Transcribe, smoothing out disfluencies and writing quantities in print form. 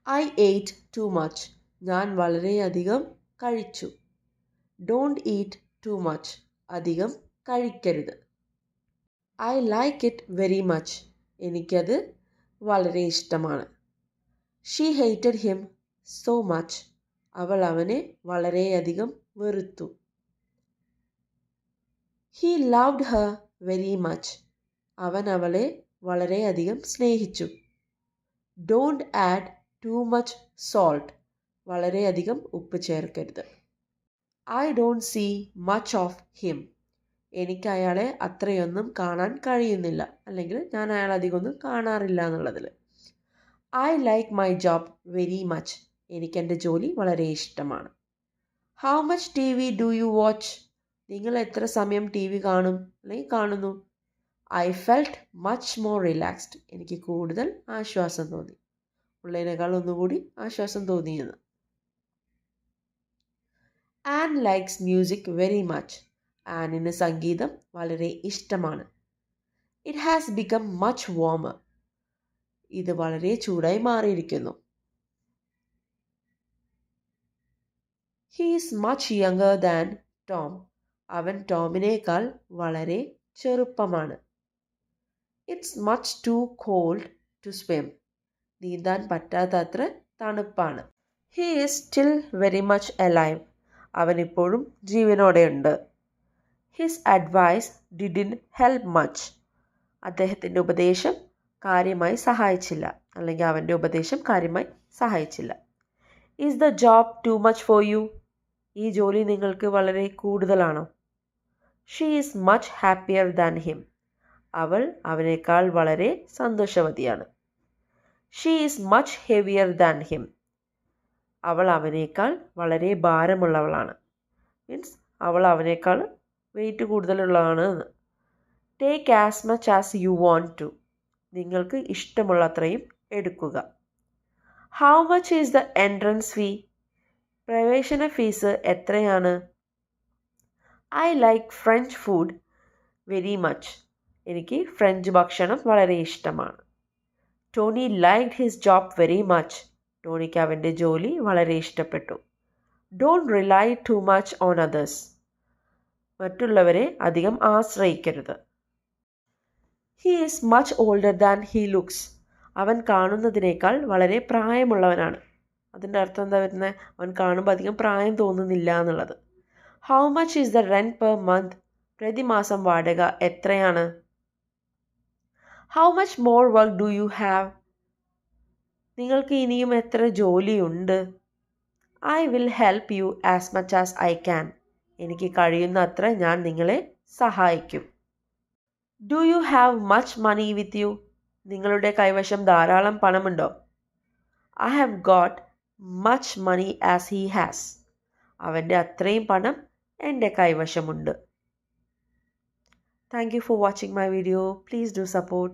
I ate too much. ഞാൻ വളരെയധികം കഴിച്ചു. Don't eat too much. അധികം കഴിക്കരുത്. I like it very much. എനിക്കത് വളരെ ഇഷ്ടമാണ്. She hated him so much. അവൾ അവനെ വളരെയധികം വെറുത്തു. He loved her very much. അവൻ അവളെ വളരെയധികം സ്നേഹിച്ചു. Don't add too much salt. വളരെയധികം ഉപ്പ് ചേർക്കരുത്. I don't see much of him. എനിക്ക് അയാളെ അത്രയൊന്നും കാണാൻ കഴിയുന്നില്ല, അല്ലെങ്കിൽ ഞാൻ അയാളെ അധികമൊന്നും കാണാറില്ല എന്നുള്ളതിൽ. I like my job very much. എനിക്ക് എൻ്റെ ജോലി വളരെ ഇഷ്ടമാണ്. How much TV do you watch? നിങ്ങൾ എത്ര സമയം ടി വി കാണും അല്ലെങ്കിൽ കാണുന്നു? I felt much more relaxed. എനിക്ക് കൂടുതൽ ആശ്വാസം തോന്നി. ഉള്ളതിനേക്കാൾ ഒന്നുകൂടി ആശ്വാസം തോന്നിയെന്ന്. Anne likes music very much. ആനിന് സംഗീതം വളരെ ഇഷ്ടമാണ്. It has become much warmer. ഇത് വളരെ ചൂടായി മാറിയിരിക്കുന്നു. He is much younger than Tom. അവൻ ടോമിനേക്കാൾ വളരെ ചെറുപ്പമാണ്. It's much too cold to swim. നീന്താൻ പറ്റാത്തത്ര തണുപ്പാണ്. He is still very much alive. അവൻ ഇപ്പോഴും ജീവനോടെയുണ്ട്. His advice didn't help much. അദ്ദേഹത്തിൻ്റെ ഉപദേശം കാര്യമായി സഹായിച്ചില്ല, അല്ലെങ്കിൽ അവൻ്റെ ഉപദേശം കാര്യമായി സഹായിച്ചില്ല. Is the job too much for you? ഈ ജോലി നിങ്ങൾക്ക് വളരെ കൂടുതലാണോ? She is much happier than him. അവൾ അവനേക്കാൾ വളരെ സന്തോഷവതിയാണ്. She is much heavier than him. അവൾ അവനേക്കാൾ വളരെ ഭാരമുള്ളവളാണ്. മീൻസ് അവൾ അവനേക്കാൾ wait കൂടുതലുള്ളതാണ്. Take as much as you want to. നിങ്ങൾക്ക് ഇഷ്ടമുള്ള അത്രയും എടുക്കുക. How much is the entrance fee? പ്രവേശന ഫീസ് എത്രയാണ്? I like French food very much. എനിക്ക് ഫ്രഞ്ച് ഭക്ഷണം വളരെ ഇഷ്ടമാണ്. Tony liked his job very much. Tonic അവൻ്റെ ജോലി വളരെ ഇഷ്ടപ്പെട്ടു. Don't rely too much on others. മറ്റുള്ളവരെ അധികം ആശ്രയിക്കരുത്. He is much older than he looks. അവൻ കാണുന്നതിനേക്കാൾ വളരെ പ്രായമുള്ളവനാണ്. അതിൻ്റെ അർത്ഥം എന്താ വരുന്നത്? അവൻ കാണുമ്പോൾ അധികം പ്രായം തോന്നുന്നില്ല എന്നുള്ളത്. How much is the rent per month? പ്രതിമാസം വാടക എത്രയാണ്? How much more work do you have? നിങ്ങൾക്ക് ഇനിയും എത്ര ജോലിയുണ്ട്? I will help you as much as I can. എനിക്ക് കഴിയുന്ന അത്ര ഞാൻ നിങ്ങളെ സഹായിക്കും. Do you have much money with you? നിങ്ങളുടെ കൈവശം ധാരാളം പണമുണ്ടോ? I have got much money as he has. അവൻ്റെ അത്രയും പണം എൻ്റെ കൈവശമുണ്ട്. Thank you for watching my video. Please do support.